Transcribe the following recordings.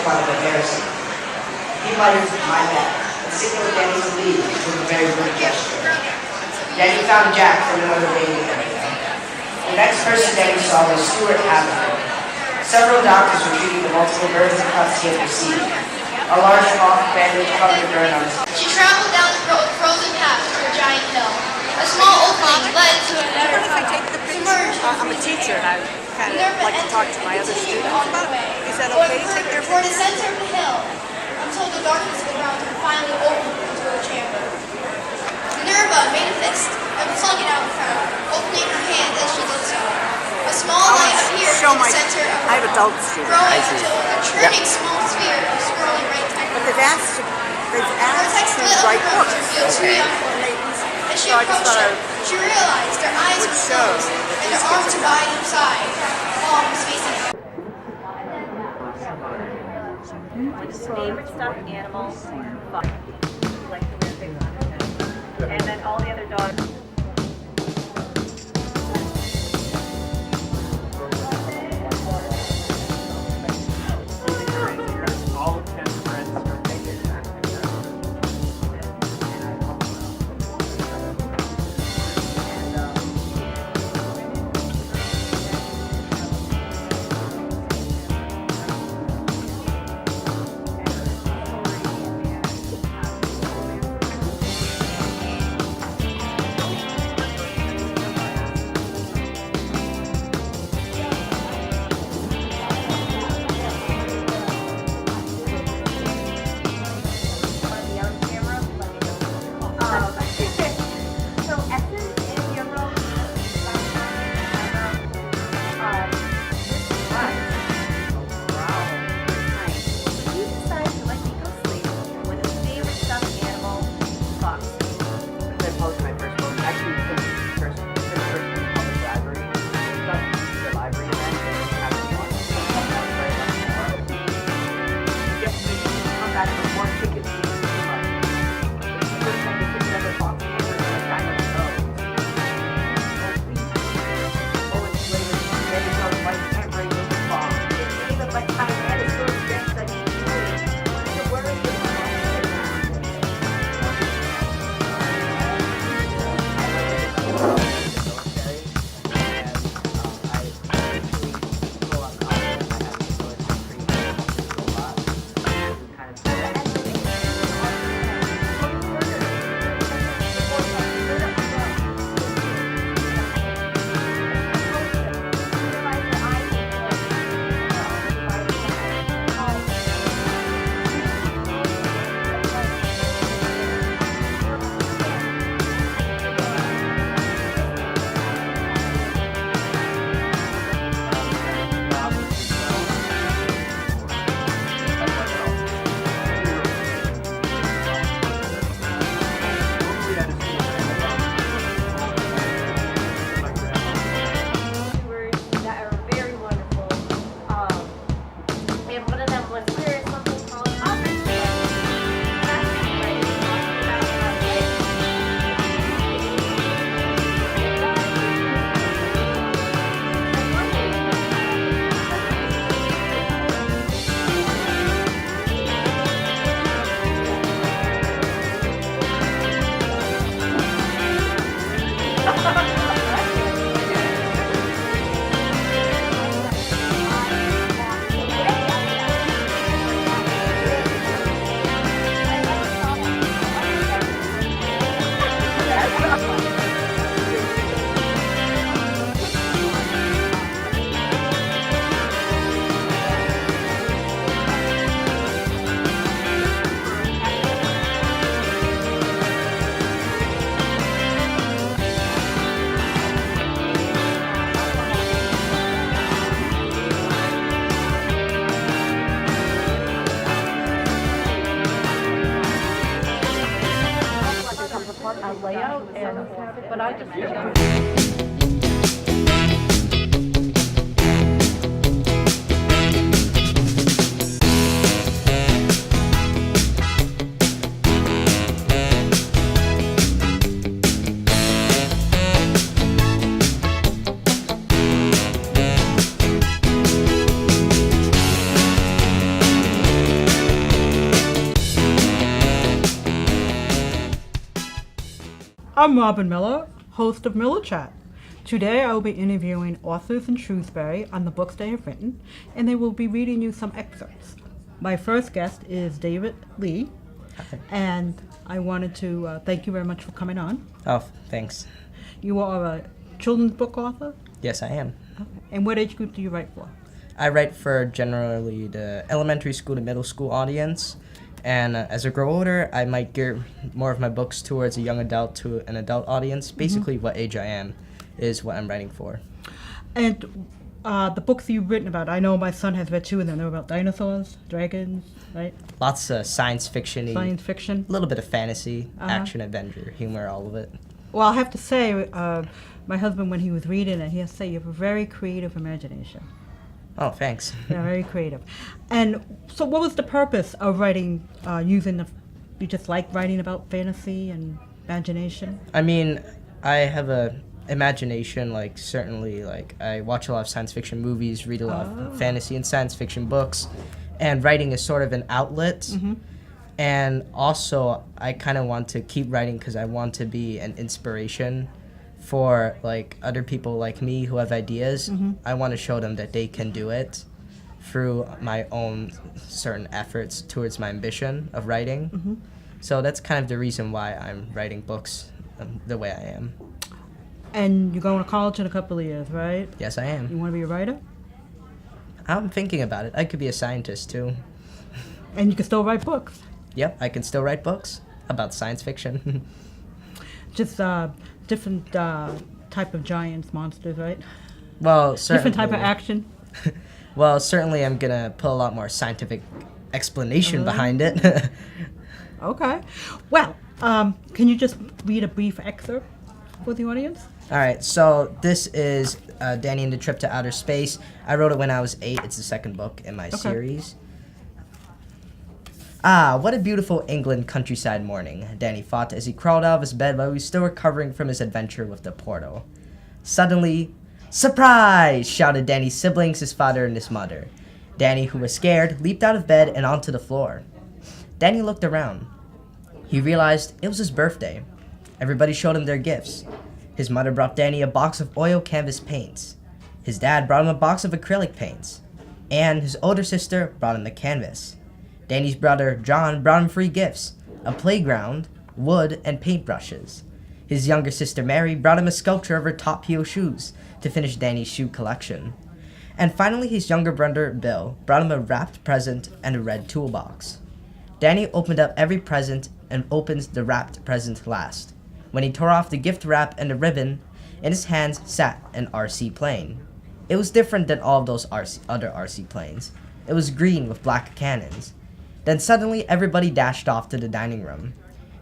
fun of a heresy. He muttered, "My bad," and signaled Danny to leave with a very rude gesture. Danny found Jack from another baby area. The next person Danny saw was Stuart Haverford. Several doctors were treating the multiple burns and cuts he had received. A large cloth bandage covered a burn on his head. She traveled down the frozen path to a giant hill. A small opening led to another tunnel. I'm a teacher and I kind of like to talk to my other students about it. Is that okay to take their For the center of the hill, until the darkness around her finally opened into a chamber. Minerva made a fist and flung it out in front of her, opening her hand as she did so. A small light appeared in the center of her I have adult students. growing into a churning small sphere of swirling rectangle. But they've asked to write books. Okay. As she approached her, she realized her eyes were closed and her arms were by her side, palms facing her. Favorite stuffed animal, Buck. He likes to wear things on his head. And then all the other dogs. All 10 friends are naked. But I just I'm Robin Miller, host of Miller Chat. Today I will be interviewing authors in Shrewsbury on the books they have written, and they will be reading you some excerpts. My first guest is David Lee, and I wanted to thank you very much for coming on. Oh, thanks. You are a children's book author? Yes, I am. Okay. And what age group do you write for? I write for generally the elementary school to middle school audience, and as I grow older, I might gear more of my books towards a young adult to an adult audience. Basically, what age I am is what I'm writing for. And the books you've written about, I know my son has read 2 of them. They're about dinosaurs, dragons, right? Lots of science fiction-y, Science fiction. a little bit of fantasy, action, adventure, humor, all of it. Well, I'll have to say, my husband, when he was reading it, he has to say you have a very creative imagination. Oh, thanks. Yeah, very creative. And so what was the purpose of writing, you just like writing about fantasy and imagination? I mean, I have a imagination, like, certainly, like, I watch a lot of science fiction movies, read a lot of fantasy and science fiction books, and writing is sort of an outlet. And also, I kind of want to keep writing because I want to be an inspiration for, like, other people like me who have ideas. I want to show them that they can do it through my own certain efforts towards my ambition of writing. So that's kind of the reason why I'm writing books the way I am. And you're going to college in a couple of years, right? Yes, I am. You want to be a writer? I'm thinking about it. I could be a scientist, too. And you can still write books. Yep, I can still write books about science fiction. Just different type of giants, monsters, right? Well, certainly. Different type of action. Well, certainly I'm going to put a lot more scientific explanation behind it. Okay. Well, can you just read a brief excerpt for the audience? All right, so this is Danny and the Trip to Outer Space. I wrote it when I was 8. It's the second book in my series. Ah, what a beautiful England countryside morning, Danny thought as he crawled out of his bed while he was still recovering from his adventure with the portal. Suddenly, surprise! Shouted Danny's siblings, his father and his mother. Danny, who was scared, leaped out of bed and onto the floor. Danny looked around. He realized it was his birthday. Everybody showed him their gifts. His mother brought Danny a box of oil canvas paints. His dad brought him a box of acrylic paints. And his older sister brought him the canvas. Danny's brother, John, brought him 3 gifts, a playground, wood, and paintbrushes. His younger sister, Mary, brought him a sculpture of her top heel shoes to finish Danny's shoe collection. And finally, his younger brother, Bill, brought him a wrapped present and a red toolbox. Danny opened up every present and opened the wrapped present last. When he tore off the gift wrap and the ribbon, in his hands sat an RC plane. It was different than all of those other RC planes. It was green with black cannons. Then suddenly everybody dashed off to the dining room.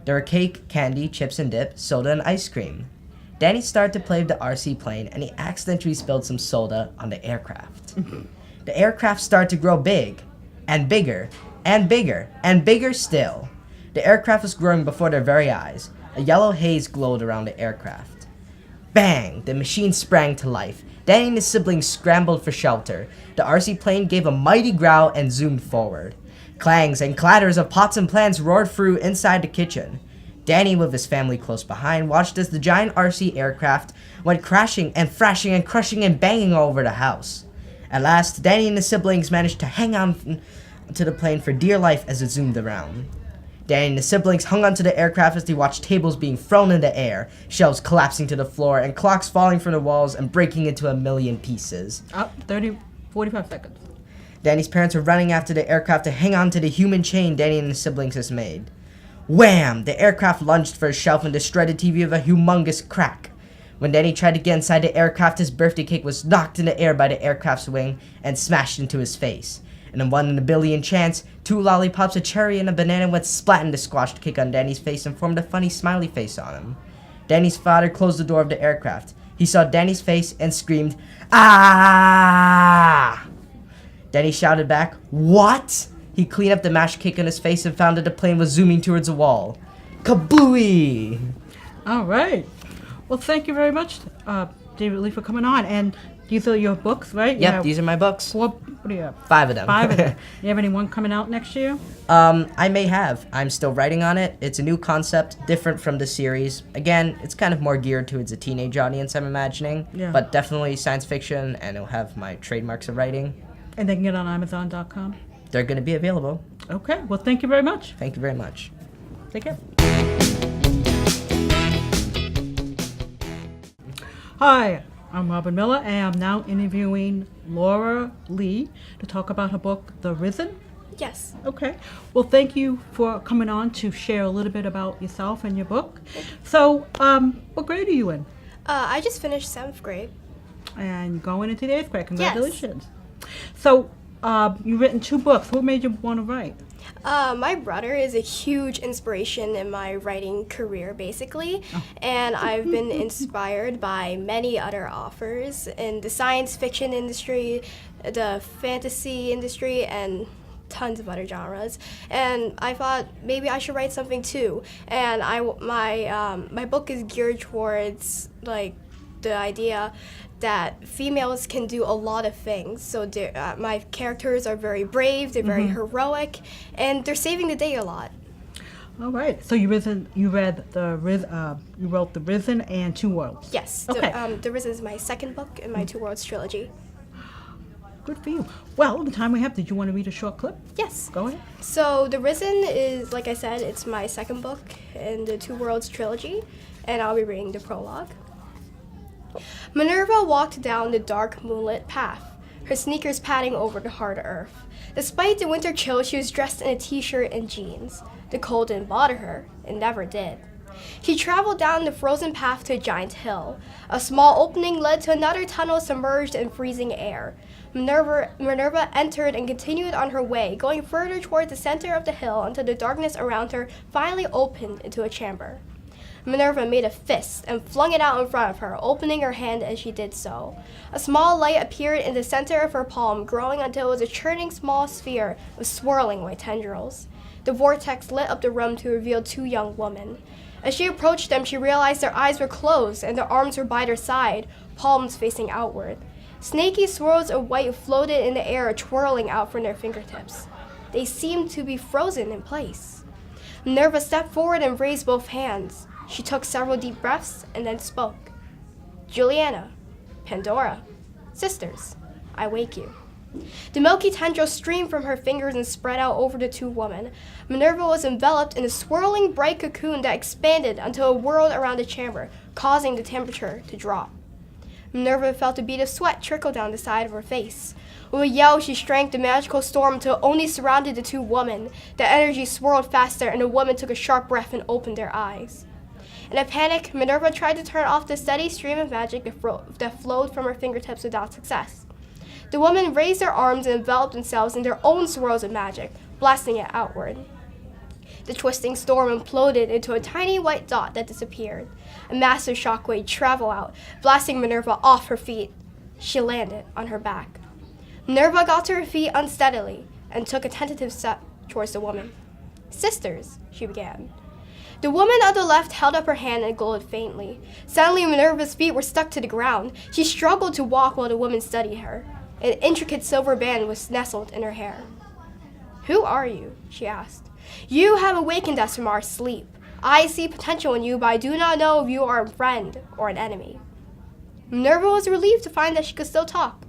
There were cake, candy, chips and dip, soda and ice cream. Danny started to play with the RC plane and he accidentally spilled some soda on the aircraft. The aircraft started to grow big, and bigger, and bigger, and bigger still. The aircraft was growing before their very eyes. A yellow haze glowed around the aircraft. Bang! The machine sprang to life. Danny and his siblings scrambled for shelter. The RC plane gave a mighty growl and zoomed forward. Clangs and clatters of pots and pans roared through inside the kitchen. Danny, with his family close behind, watched as the giant RC aircraft went crashing and thrashing and crushing and banging all over the house. At last, Danny and his siblings managed to hang on to the plane for dear life as it zoomed around. Danny and his siblings hung onto the aircraft as they watched tables being thrown in the air, shelves collapsing to the floor, and clocks falling from the walls and breaking into a million pieces. 45 seconds. Danny's parents were running after the aircraft to hang on to the human chain Danny and his siblings has made. Wham! The aircraft lunged for a shelf and destroyed the TV with a humongous crack. When Danny tried to get inside the aircraft, his birthday cake was knocked in the air by the aircraft's wing and smashed into his face. And in 1 in a billion chance, 2 lollipops, a cherry, and a banana went splat in the squashed cake on Danny's face and formed a funny smiley face on him. Danny's father closed the door of the aircraft. He saw Danny's face and screamed, "Ah!" Danny shouted back, "What?" He cleaned up the mashed cake on his face and found that the plane was zooming towards a wall. Kablooey! All right. Well, thank you very much, David Lee, for coming on. And these are your books, right? Yep, these are my books. 4 What do you have? 5 of them. 5 of them. You have anyone coming out next year? I may have. I'm still writing on it. It's a new concept, different from the series. Again, it's kind of more geared towards a teenage audience, I'm imagining. Yeah. But definitely science fiction, and it'll have my trademarks of writing. And they can get on Amazon.com? They're going to be available. Okay. Well, thank you very much. Thank you very much. Take care. Hi, I'm Robin Miller, and I'm now interviewing Laura Lee to talk about her book, The Risen. Yes. Okay. Well, thank you for coming on to share a little bit about yourself and your book. So, what grade are you in? I just finished 7th grade. And going into the 8th grade. Congratulations. So, you've written 2 books. What made you want to write? My brother is a huge inspiration in my writing career, basically, and I've been inspired by many other authors in the science fiction industry, the fantasy industry, and tons of other genres. And I thought maybe I should write something too. And my book is geared towards like the idea that females can do a lot of things. So my characters are very brave, they're very heroic, and they're saving the day a lot. All right. So you wrote The Risen and Two Worlds. Yes. Okay. The Risen is my 2nd book in my Two Worlds trilogy. Good for you. Well, the time we have, did you want to read a short clip? Yes. Go ahead. So The Risen is, like I said, it's my 2nd book in the Two Worlds trilogy, and I'll be reading the prologue. Minerva walked down the dark moonlit path, her sneakers padding over the hard earth. Despite the winter chill, she was dressed in a t-shirt and jeans. The cold didn't bother her. It never did. She traveled down the frozen path to a giant hill. A small opening led to another tunnel submerged in freezing air. Minerva entered and continued on her way, going further toward the center of the hill until the darkness around her finally opened into a chamber. Minerva made a fist and flung it out in front of her, opening her hand as she did so. A small light appeared in the center of her palm, growing until it was a churning small sphere with swirling white tendrils. The vortex lit up the room to reveal 2 young women. As she approached them, she realized their eyes were closed and their arms were by their side, palms facing outward. Snaky swirls of white floated in the air, twirling out from their fingertips. They seemed to be frozen in place. Minerva stepped forward and raised both hands. She took several deep breaths and then spoke. Juliana, Pandora, sisters, I wake you. The milky tendrils streamed from her fingers and spread out over the 2 women. Minerva was enveloped in a swirling bright cocoon that expanded until it whirled around the chamber, causing the temperature to drop. Minerva felt a bead of sweat trickle down the side of her face. With a yell, she shrank the magical storm until it only surrounded the 2 women. The energy swirled faster, and the women took a sharp breath and opened their eyes. In a panic, Minerva tried to turn off the steady stream of magic that flowed from her fingertips without success. The women raised their arms and enveloped themselves in their own swirls of magic, blasting it outward. The twisting storm imploded into a tiny white dot that disappeared. A massive shockwave traveled out, blasting Minerva off her feet. She landed on her back. Minerva got to her feet unsteadily and took a tentative step towards the woman. Sisters, she began. The woman on the left held up her hand and glowed faintly. Suddenly, Minerva's feet were stuck to the ground. She struggled to walk while the woman studied her. An intricate silver band was nestled in her hair. Who are you? She asked. You have awakened us from our sleep. I see potential in you, but I do not know if you are a friend or an enemy. Minerva was relieved to find that she could still talk.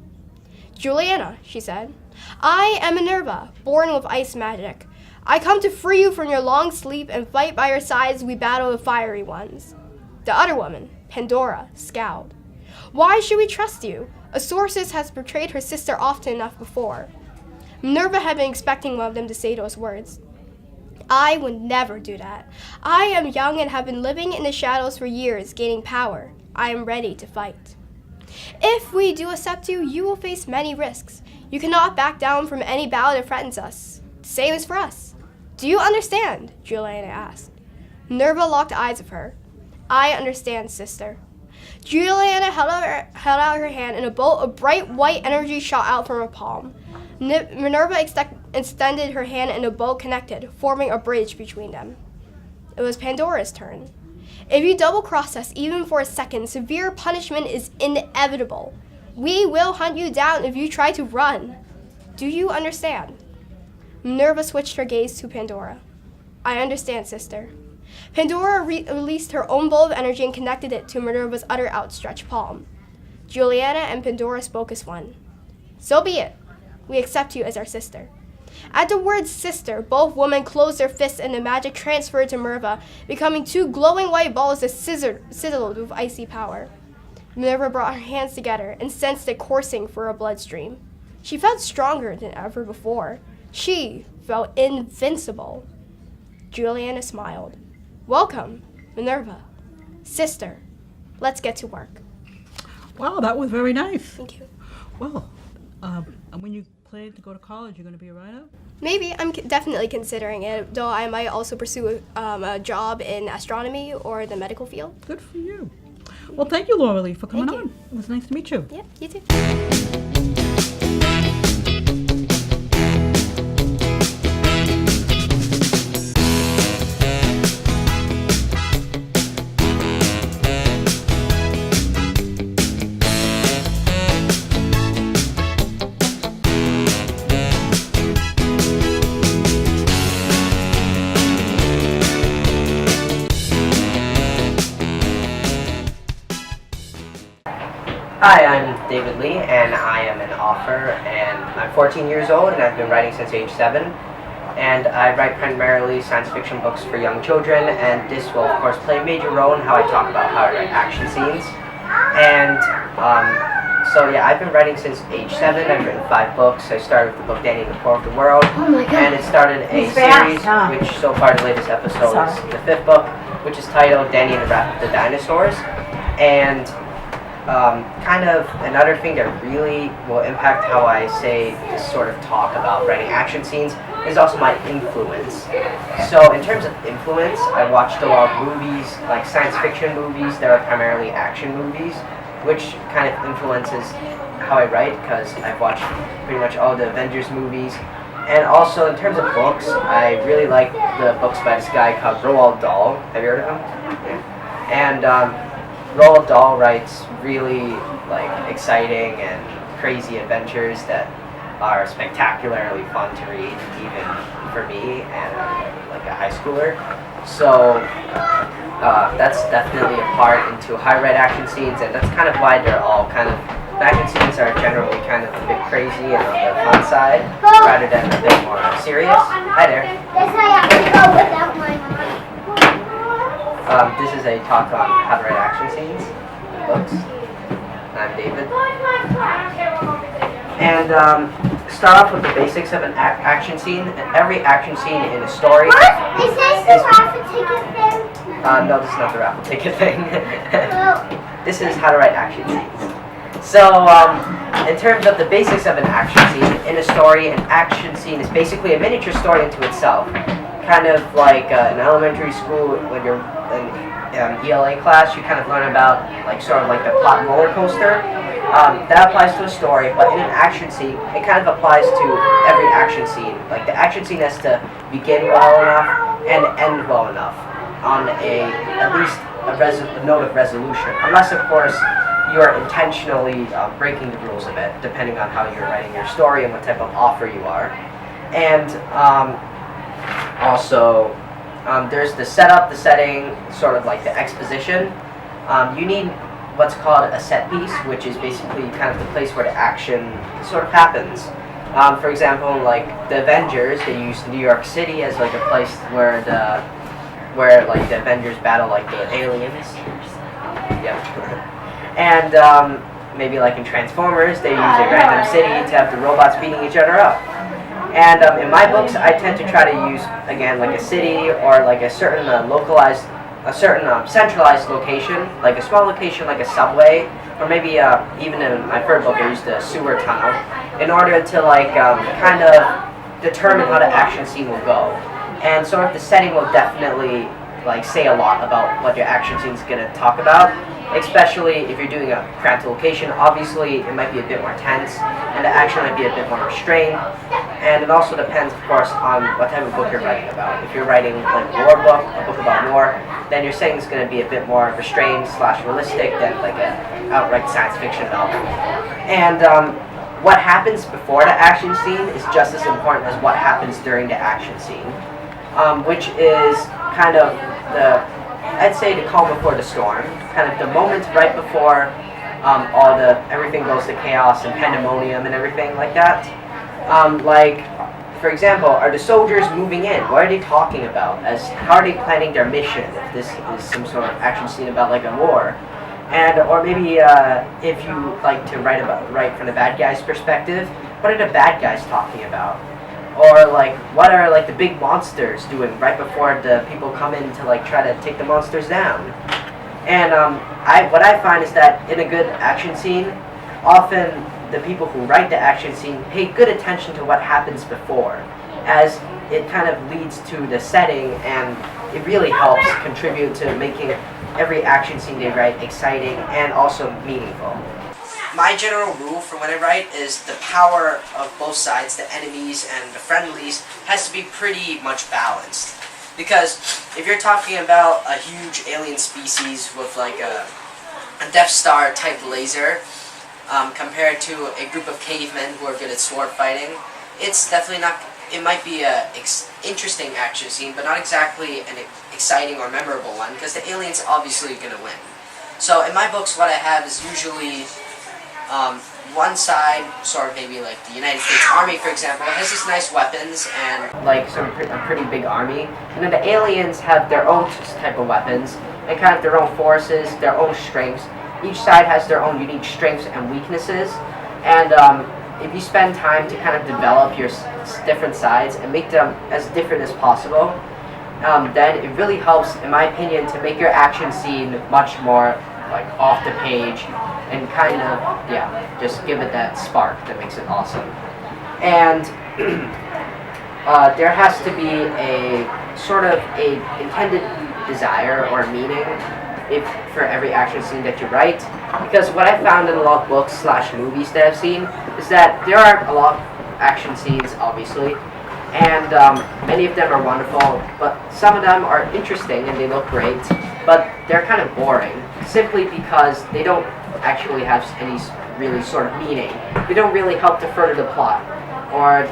Juliana, she said. I am Minerva, born with ice magic. I come to free you from your long sleep and fight by your sides as we battle the fiery ones. The other woman, Pandora, scowled. Why should we trust you? A sorceress has betrayed her sister often enough before. Minerva had been expecting one of them to say those words. I would never do that. I am young and have been living in the shadows for years, gaining power. I am ready to fight. If we do accept you, you will face many risks. You cannot back down from any battle that threatens us. Same as for us. Do you understand? Juliana asked. Minerva locked eyes with her. I understand, sister. Juliana held out her hand, and a bolt of bright white energy shot out from her palm. Minerva extended her hand, and the bolt connected, forming a bridge between them. It was Pandora's turn. If you double-cross us even for a second, severe punishment is inevitable. We will hunt you down if you try to run. Do you understand? Minerva switched her gaze to Pandora. I understand, sister. Pandora released her own bolt of energy and connected it to Minerva's utter outstretched palm. Juliana and Pandora spoke as one. So be it. We accept you as our sister. At the word sister, both women closed their fists and the magic transferred to Minerva, becoming two glowing white balls that sizzled with icy power. Minerva brought her hands together and sensed it coursing through her bloodstream. She felt stronger than ever before. She felt invincible. Juliana smiled. Welcome, Minerva. Sister, let's get to work. Wow, that was very nice. Thank you. Well, and when you plan to go to college, you're going to be a writer? Maybe. I'm definitely considering it, though I might also pursue a job in astronomy or the medical field. Good for you. Well, thank you, Laura Lee, for coming Thank you. on. It was nice to meet you. Yeah, you too. Hi, I'm David Lee, and I am an author, and I'm 14 years old, and I've been writing since age 7. And I write primarily science fiction books for young children, and this will, of course, play a major role in how I talk about how I write action scenes. And so, yeah, I've been writing since age 7. I've written 5 books. I started with the book Danny the Poor of the World, and it started a series, which so far the latest episode is the 5th book, which is titled Danny and the Wrath of the Dinosaurs. And kind of another thing that really will impact how I say this sort of talk about writing action scenes is also my influence. So in terms of influence, I watched a lot of movies, like science fiction movies that are primarily action movies, which kind of influences how I write, because I've watched pretty much all the Avengers movies. And also in terms of books, I really like the books by this guy called Roald Dahl. Have you heard of him? Yeah. And Roald Dahl writes really exciting and crazy adventures that are spectacularly fun to read, even for me and a high schooler. So that's definitely a part into how I write action scenes, and that's kind of why they're all kind of, the action scenes are generally kind of a bit crazy and on the fun side rather than a bit more serious. Hi there. This is a talk on how to write action scenes in books. I'm David. And start off with the basics of an action scene. Every action scene in a story Is this the raffle ticket thing? no, this is not the raffle ticket thing. This is how to write action scenes. So, in terms of the basics of an action scene in a story, an action scene is basically a miniature story into itself. Kind of like in elementary school, when you're in ELA class, you kind of learn about the plot roller coaster. That applies to a story, but in an action scene, it kind of applies to every action scene. Like the action scene has to begin well enough and end well enough on at least a note of resolution, unless of course you are intentionally breaking the rules of it, depending on how you're writing your story and what type of author you are. And also, there's the setup, the setting, sort of like the exposition. You need what's called a set piece, which is basically kind of the place where the action sort of happens. For example, like the Avengers, they use New York City as like a place where the Avengers battle like the aliens. Yep. And maybe like in Transformers, they use a random city to have the robots beating each other up. And in my books, I tend to try to use, again, like a city or like a certain centralized location, like a small location like a subway, or maybe even in my third book I used a sewer tunnel, in order to kind of determine how the action scene will go. And sort of the setting will definitely say a lot about what your action scene is going to talk about, especially if you're doing a cramped location. Obviously, it might be a bit more tense, and the action might be a bit more restrained. And it also depends, of course, on what type of book you're writing about. If you're writing like a war book, a book about war, then your setting is going to be a bit more restrained / realistic than like an outright science fiction novel. And what happens before the action scene is just as important as what happens during the action scene, which is kind of I'd say the calm before the storm, kind of the moment right before everything goes to chaos and pandemonium and everything like that. For example, are the soldiers moving in? What are they talking about? How are they planning their mission? If this is some sort of action scene about like a war, or maybe if you like to write from the bad guy's perspective, what are the bad guys talking about? Or like, what are like the big monsters doing right before the people come in to like try to take the monsters down? And what I find is that in a good action scene, often the people who write the action scene pay good attention to what happens before, as it kind of leads to the setting, and it really helps contribute to making every action scene they write exciting and also meaningful. My general rule for when I write is the power of both sides, the enemies and the friendlies, has to be pretty much balanced. Because if you're talking about a huge alien species with like a Death Star type laser, compared to a group of cavemen who are good at sword fighting, it's definitely not. It might be a interesting action scene, but not exactly an exciting or memorable one, because the alien's obviously going to win. So in my books, what I have is usually one side, sort of maybe like the United States Army, for example, has these nice weapons and like a pretty big army, and then the aliens have their own type of weapons and kind of their own forces, their own strengths. Each side has their own unique strengths and weaknesses, and if you spend time to kind of develop your different sides and make them as different as possible, then it really helps, in my opinion, to make your action scene much more like off the page and kind of, just give it that spark that makes it awesome. And there has to be a sort of a intended desire or meaning for every action scene that you write, because what I found in a lot of books / movies that I've seen is that there are a lot of action scenes, obviously, and many of them are wonderful, but some of them are interesting and they look great, but they're kind of boring, simply because they don't actually have any really sort of meaning. They don't really help to further the plot, or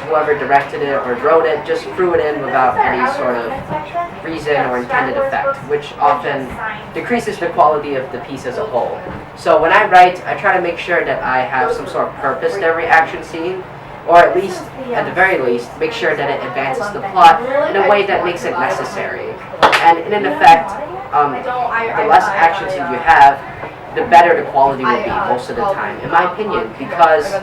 whoever directed it or wrote it just threw it in without any sort of reason or intended effect, which often decreases the quality of the piece as a whole. So when I write, I try to make sure that I have some sort of purpose to every action scene, or at least, at the very least, make sure that it advances the plot in a way that makes it necessary. And in effect, the less action scenes you have, the better the quality will be most of the time, in my opinion, because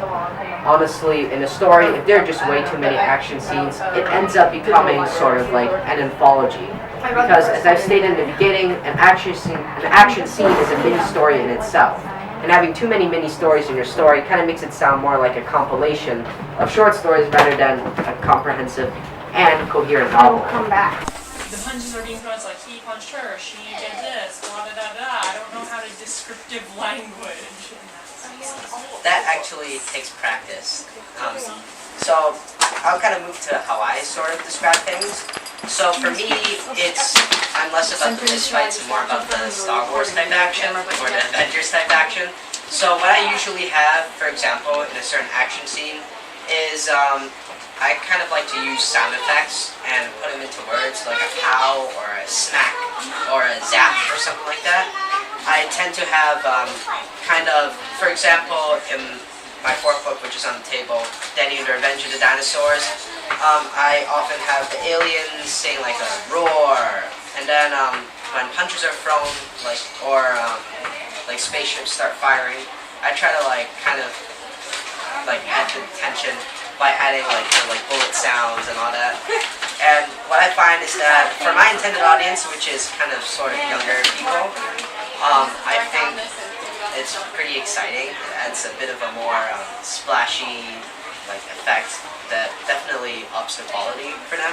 honestly, in a story, if there are just way too many action scenes, it ends up becoming sort of like an anthology. Because as I've stated in the beginning, an action scene is a mini story in itself. And having too many mini stories in your story kind of makes it sound more like a compilation of short stories rather than a comprehensive and coherent novel. Come back. The punches are being thrown, it's like he punched her, she did this, blah da da da. I don't know how to descriptive language. That actually takes practice. So I'll kind of move to how I sort of describe things. So for me, I'm less about the fist fights and more about the Star Wars type action or the Adventures type action. So what I usually have, for example, in a certain action scene is I kind of like to use sound effects and put them into words, like a pow or a smack or a zap or something like that. I tend to have kind of, for example, in my fourth book, which is on the table, Danny and the Adventures of Dinosaurs, I often have the aliens saying like a roar, and then when punches are thrown, or spaceships start firing, I try to kind of add the tension by adding bullet sounds and all that. And what I find is that for my intended audience, which is kind of sort of younger people, I think it's pretty exciting. It adds a bit of a more splashy effect that definitely ups the quality for them.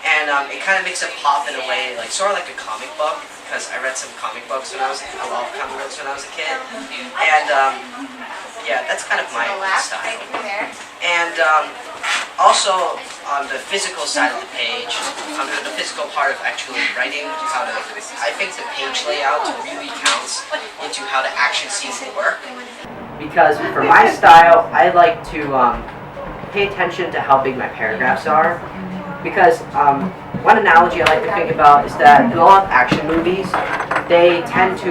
And it kind of makes it pop in a way, sort of like a comic book, because I read some comic books when I was a kid. And yeah, that's kind of my style. And also on the physical side of the page, on the physical part of actually writing, I think the page layout really counts into how the action scenes work. because for my style, I like to pay attention to how big my paragraphs are. Because one analogy I like to think about is that in a lot of action movies, they tend to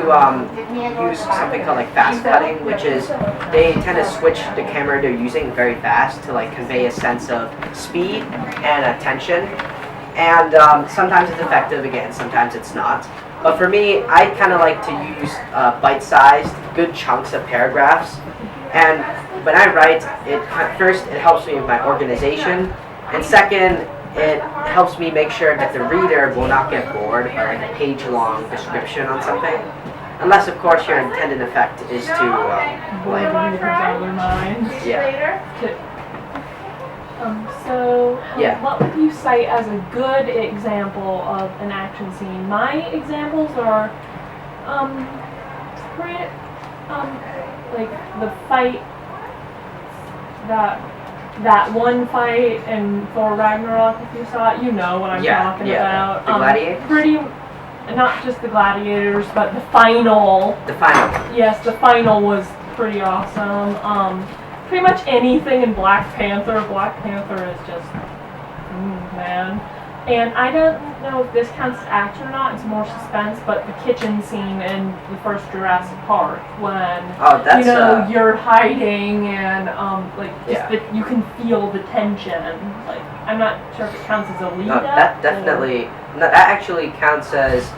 use something called like fast cutting, which is they tend to switch the camera they're using very fast to like convey a sense of speed and attention. And sometimes it's effective, again, sometimes it's not. But for me, I kind of like to use bite-sized, good chunks of paragraphs. And when I write, first it helps me with my organization, and second, it helps me make sure that the reader will not get bored by like a page-long description on something. Unless, of course, your intended effect is to, like, readers out of their minds. Yeah. What would you cite as a good example of an action scene? My examples are, like the fight that one fight in Thor Ragnarok, if you saw it, you know what I'm talking about. The gladiators? Pretty, not just the gladiators, but the final. The final. Yes, the final was pretty awesome. Pretty much anything in Black Panther. Black Panther is just, man. And I don't know if this counts as action or not, it's more suspense, but the kitchen scene in the first Jurassic Park when, you're hiding and, you can feel the tension. Like, I'm not sure if it counts as a lead-up. That actually counts as,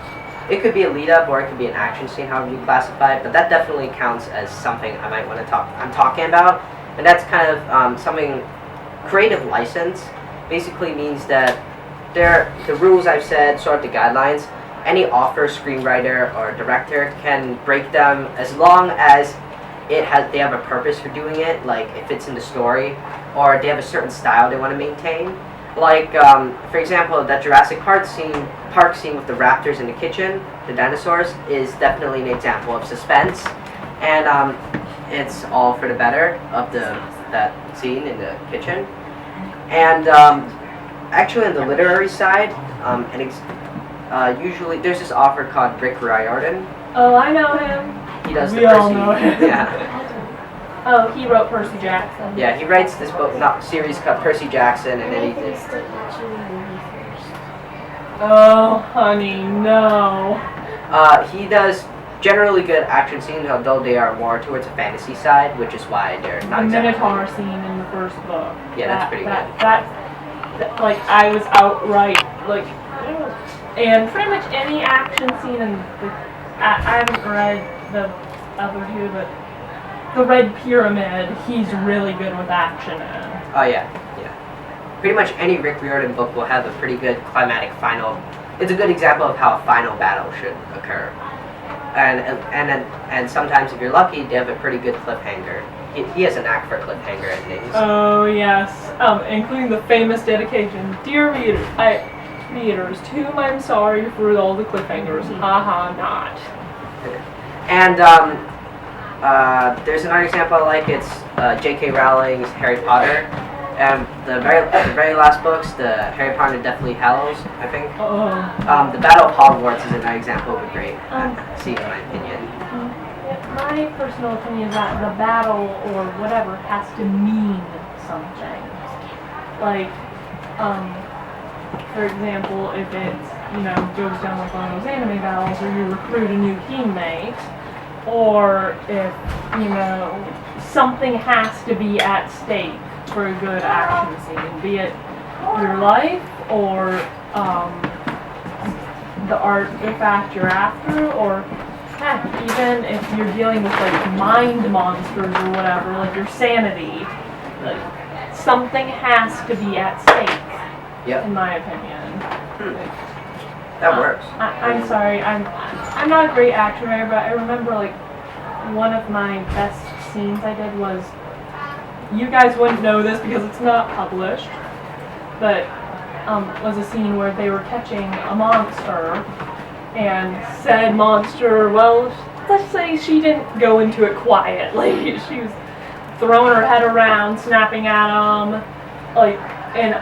it could be a lead-up or it could be an action scene, however you classify it, but that definitely counts as something I might want to I'm talking about. And that's kind of something, creative license basically means that the rules I've said, sort of the guidelines, any author, screenwriter, or director can break them as long as they have a purpose for doing it, like if it's in the story, or they have a certain style they want to maintain. Like, for example, that Jurassic Park scene with the raptors in the kitchen, the dinosaurs, is definitely an example of suspense, and it's all for the better of that scene in the kitchen. And actually, on the literary side, usually there's this author called Rick Riordan. Oh, I know him. He does we all know him. Yeah. Oh, he wrote Percy Jackson. Yeah, he writes this book, series called Percy Jackson, and then he did. Oh, honey, no. He does generally good action scenes, although they are more towards a fantasy side, which is why they're not exactly. The Minotaur scene in the first book. Yeah, that's pretty good. Like, I was outright, like, and pretty much any action scene in I haven't read the other two, but the Red Pyramid, he's really good with action in. Oh, yeah. Pretty much any Rick Riordan book will have a pretty good climatic final. It's a good example of how a final battle should occur. And sometimes, if you're lucky, they have a pretty good cliffhanger. He has a knack for cliffhanger endings. Oh, yes. Including the famous dedication, "Dear readers, to whom I'm sorry for all the cliffhangers. Haha, not." And there's another example I like. It's J.K. Rowling's Harry Potter. The very last books, the Harry Potter and Deathly Hallows, I think. The Battle of Hogwarts is another example of a great scene, in my opinion. My personal opinion is that the battle or whatever has to mean something. Like, for example, if it, goes down like one of those anime battles where you recruit a new teammate, or if, something has to be at stake for a good action scene, be it your life or the artifact you're after, or heck, even if you're dealing with like mind monsters or whatever, like your sanity, like something has to be at stake. Yep. In my opinion. That works. I'm sorry, I'm not a great action writer, but I remember like one of my best scenes I did was, you guys wouldn't know this because it's not published, but was a scene where they were catching a monster, and said monster, well, let's say she didn't go into it quietly. She was throwing her head around, snapping at them, and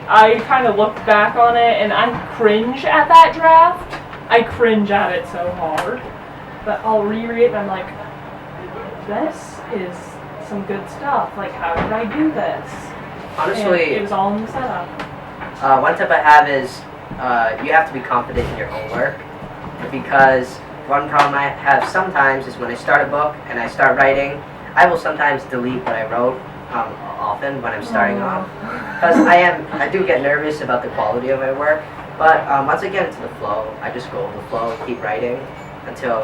I kind of looked back on it, and I cringe at that draft. I cringe at it so hard. But I'll reread it, and I'm like, this is some good stuff. Like, how did I do this? Honestly, And it was all in the setup. one tip I have is you have to be confident in your own work, because one problem I have sometimes is when I start a book and I start writing, I will sometimes delete what I wrote often when I'm starting off, because I do get nervous about the quality of my work. But once I get into the flow, I just go with the flow, keep writing until,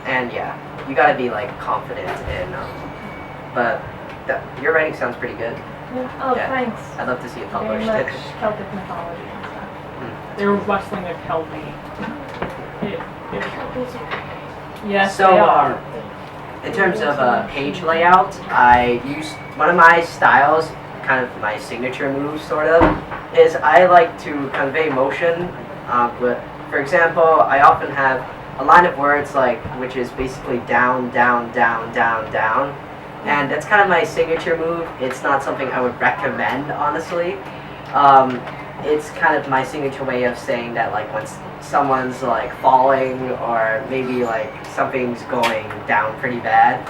and yeah, you gotta be like confident in. But your writing sounds pretty good. Yeah. Oh, Yeah. thanks. I'd love to see it Very published. much Celtic mythology and stuff. They were wrestling a Kelpie. Yes, So, they are. in terms of page layout, I use one of my styles, kind of my signature move, sort of, is I like to convey motion. For example, I often have a line of words which is basically down, down, down, down, down, and that's kind of my signature move. It's not something I would recommend, honestly. It's kind of my signature way of saying that when someone's falling, or maybe something's going down pretty bad,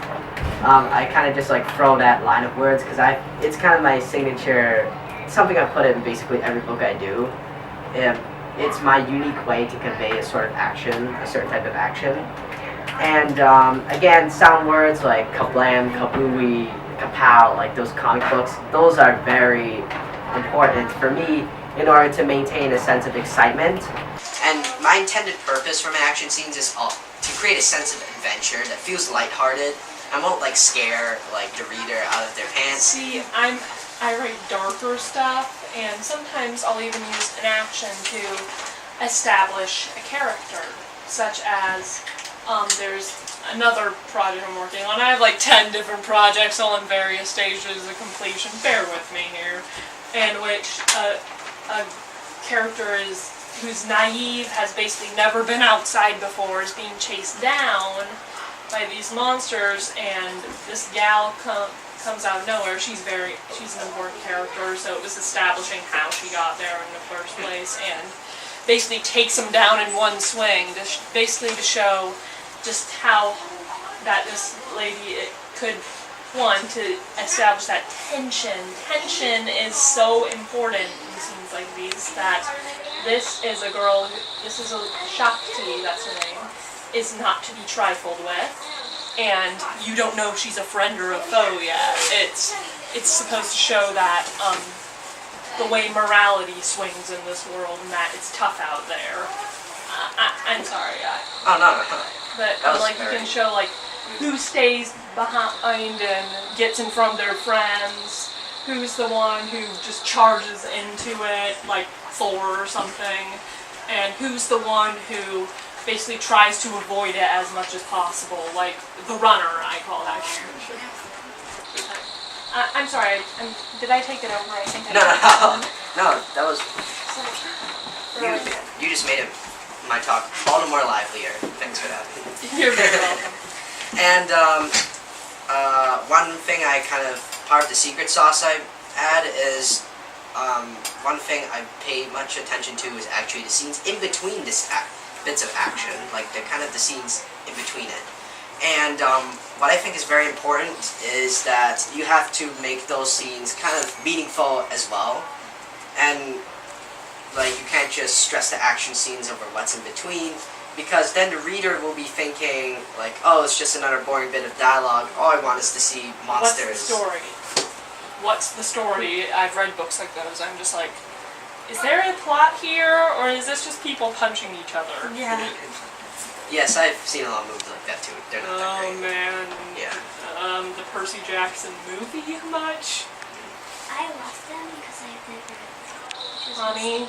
I kind of just throw that line of words, because it's kind of my signature, something I put in basically every book I do. It's my unique way to convey a sort of action, a certain type of action. And again, sound words like kablam, kablooey, kapow, those comic books, those are very important for me in order to maintain a sense of excitement. And my intended purpose for my action scenes is to create a sense of adventure that feels lighthearted. I won't scare the reader out of their pants. See, I write darker stuff, and sometimes I'll even use an action to establish a character, such as there's another project I'm working on. I have 10 different projects all in various stages of completion. Bear with me here. In which a character who's naive, has basically never been outside before, is being chased down by these monsters, and this gal comes out of nowhere. She's an important character, so it was establishing how she got there in the first place, and basically takes them down in one swing, basically to show just how that this lady could, to establish that tension. Tension is so important in scenes like these, that this is a girl, this is a Shakti, that's her name, is not to be trifled with, and you don't know if she's a friend or a foe yet. It's supposed to show that the way morality swings in this world, and that it's tough out there. I'm sorry. Oh, no. But you can show who stays behind and gets in front of their friends, who's the one who just charges into it, like Thor or something, and who's the one who basically tries to avoid it as much as possible, like the runner, I call that character. I'm sorry, did I take it over? I think I did. No, that was... You just made my talk all the more livelier. Thanks for that. You're very welcome. And one thing part of the secret sauce I add is, one thing I pay much attention to is actually the scenes in between bits of action, the scenes in between it. And what I think is very important is that you have to make those scenes kind of meaningful as well. And you can't just stress the action scenes over what's in between, because then the reader will be thinking oh, it's just another boring bit of dialogue. All I want is to see monsters. What's the story? What's the story? I've read books like those. I'm just is there a plot here, or is this just people punching each other? Yeah. Yes, I've seen a lot of movies like that too. They're not that great. Oh man. Yeah. The Percy Jackson movie much? I watched them because I have never read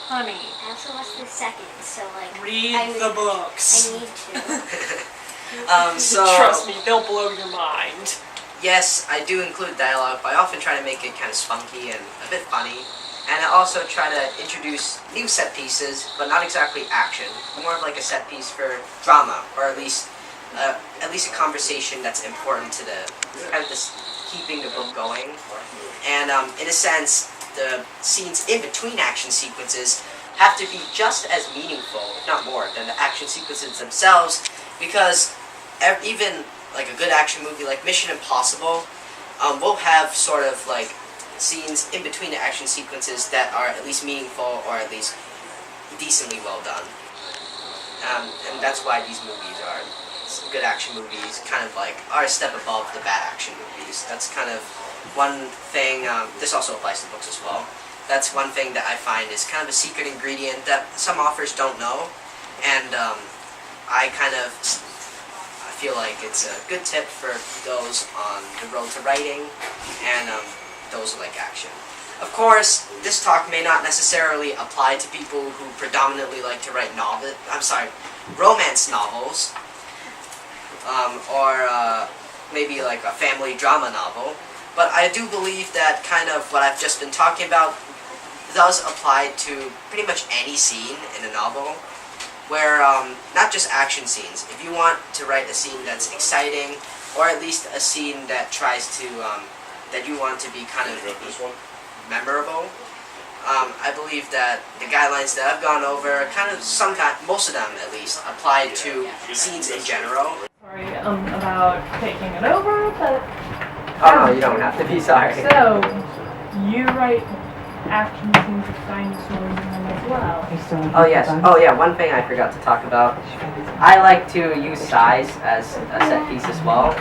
Honey. I also watched the second, so read the books. I need to. Trust me, they'll blow your mind. Yes, I do include dialogue, but I often try to make it kind of spunky and a bit funny. And I also try to introduce new set pieces, but not exactly action. More of a set piece for drama, or at least a conversation that's important to the keeping the book going. And in a sense, the scenes in between action sequences have to be just as meaningful, if not more, than the action sequences themselves, because even like a good action movie like Mission Impossible will have sort of like scenes in between the action sequences that are at least meaningful or at least decently well done. And that's why these movies are good action movies, kind of like are a step above the bad action movies. That's kind of one thing. This also applies to books as well. That's one thing that I find is kind of a secret ingredient that some authors don't know, and I feel like it's a good tip for those on the road to writing and those who like action. Of course, this talk may not necessarily apply to people who predominantly like to write romance novels, or maybe like a family drama novel. But I do believe that kind of what I've just been talking about does apply to pretty much any scene in a novel, where not just action scenes. If you want to write a scene that's exciting, or at least a scene that tries to that you want to be kind of memorable, I believe that the guidelines that I've gone over most of them at least, apply to scenes in general. Sorry about taking it over, but... Oh no, you don't have to be sorry. So, you write action scenes with dinosaurs in them as well. Oh yes. Oh yeah, one thing I forgot to talk about. I like to use size as a set piece as well,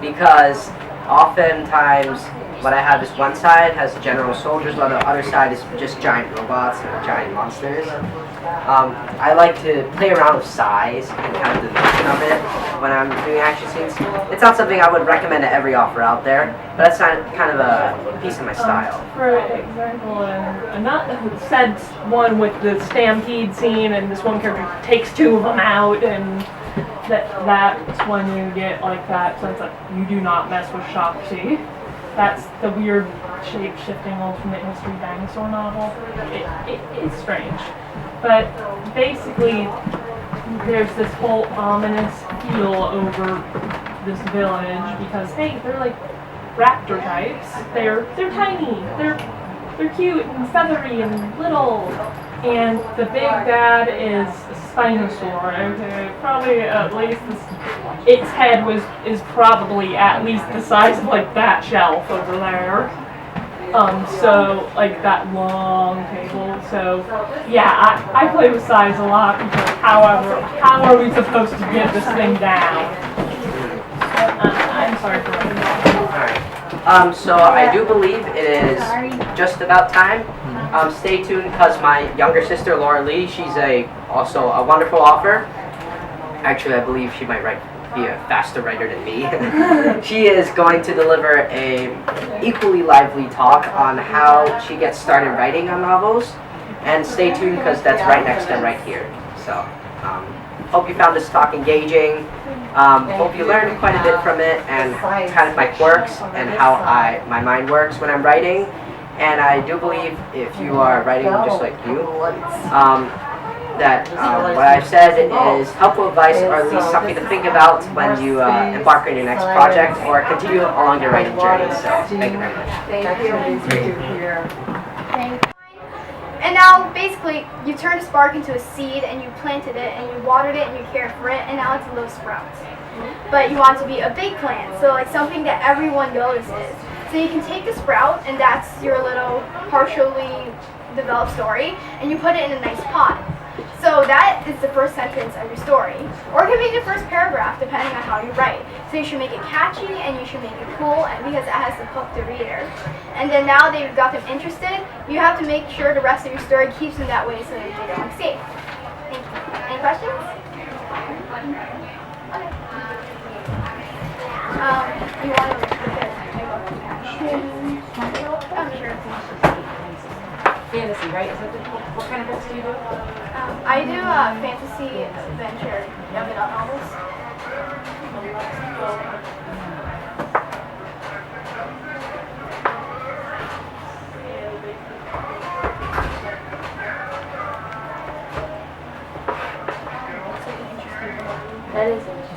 because oftentimes what I have is one side has general soldiers, while the other side is just giant robots or giant monsters. I like to play around with size and kind of the dimension of it when I'm doing action scenes. It's not something I would recommend to every author out there, but that's kind of a piece of my style. For example, not said one with the stampede scene, and this one character takes two of them out, and that's when you get like that sense that you do not mess with Shopsy. That's the weird shape-shifting alternate history dinosaur novel. It's strange. But basically, there's this whole ominous feel over this village because, hey, they're like raptor types. They're tiny. They're cute and feathery and little. And the big bad is a Spinosaur. Okay, probably at least its head is probably at least the size of like that shelf over there. So like that long table. So yeah, I play with size a lot because how are we supposed to get this thing down? I'm sorry for Alright. So I do believe it is just about time. Stay tuned because my younger sister Laura Lee, she's also a wonderful author. Actually, I believe she might be a faster writer than me. She is going to deliver a equally lively talk on how she gets started writing on novels. And stay tuned because that's right next to right here. So, hope you found this talk engaging. Hope you learned quite a bit from it and kind of my quirks and how my mind works when I'm writing. And I do believe if you are writing just like you, that what I've said is helpful advice or at least something to think about when you embark on your next project or continue along your writing journey. So, thank you very much. Thank you. And now, basically, you turned a spark into a seed, and you planted it, and you watered it, and you cared for it, and now it's a little sprout. But you want it to be a big plant, so like something that everyone notices. So you can take the sprout, and that's your little partially developed story, and you put it in a nice pot. So that is the first sentence of your story. Or it can be the first paragraph, depending on how you write. So you should make it catchy, and you should make it cool, and because it has to hook the reader. And then now that you've got them interested, you have to make sure the rest of your story keeps them that way so that they don't escape. Thank you. Any questions? Okay. You want to look at sure. Fantasy, right? Is that what kind of books do you do? I do fantasy, adventure, young adult novels. That is interesting.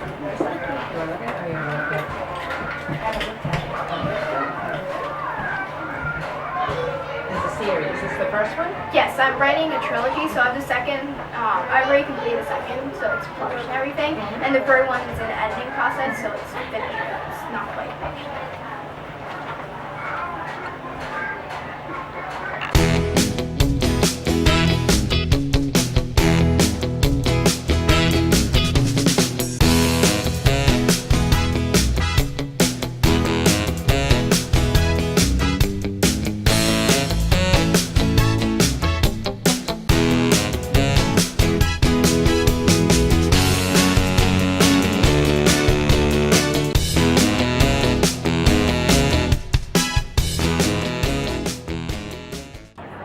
Is the series. Is this the first one? Yes, I'm writing a trilogy, so I have the second. I've already completed the second, so it's published and everything. And the third one is in the editing process, so it's finished, but it's not quite finished.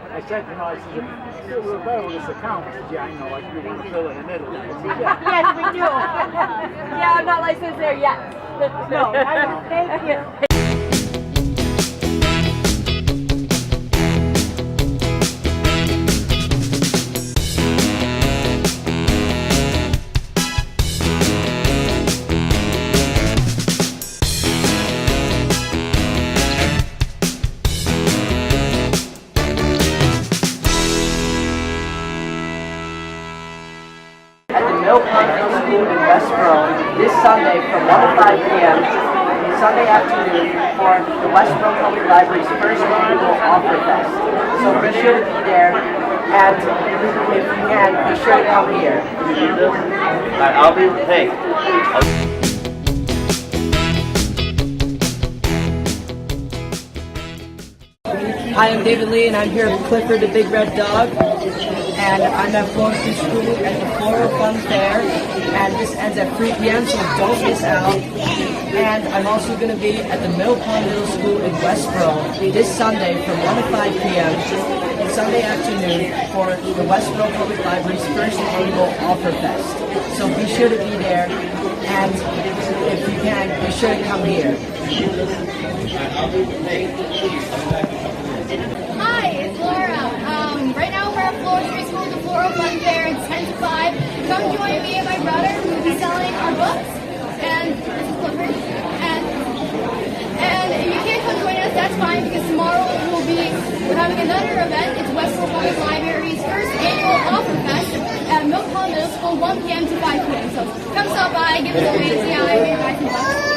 I said, you know, I said, if you feel better with this account, I said, yeah, I know, like, you want to fill in the middle. I said, yeah. Yes, we do. Yeah, I'm not licensed there yet. No, thank you. At the Middle Middle School in Westboro this Sunday from 1 to 5 p.m. Sunday afternoon for the Westboro Public Library's first annual Offer Fest. So be sure to be there, and if you can, be sure to come here. I'll be, hey. Hi, I'm David Lee, and I'm here with Clifford the Big Red Dog. And I'm at Florida School at the Floral Fun Fair, and this ends at 3 p.m., so don't miss out. And I'm also going to be at the Mill Pond Middle School in Westboro this Sunday from 1 to 5 p.m. Sunday afternoon for the Westboro Public Library's first annual Offer Fest. So be sure to be there, and if you can, be sure to come here. Hi, it's Laura. Right now we're at Florida Street School, the Floral Fun Fair. It's 10 to 5. Come join me and my brother who will be selling our books. And this is Clifford. And if you can't come join us, that's fine, because tomorrow we're having another event. It's Westboro Public Library's first annual Offer Fest at Mill Pond Middle School, 1 p.m. to 5 p.m. So come stop by, give us a wave, see how I hear guys and books.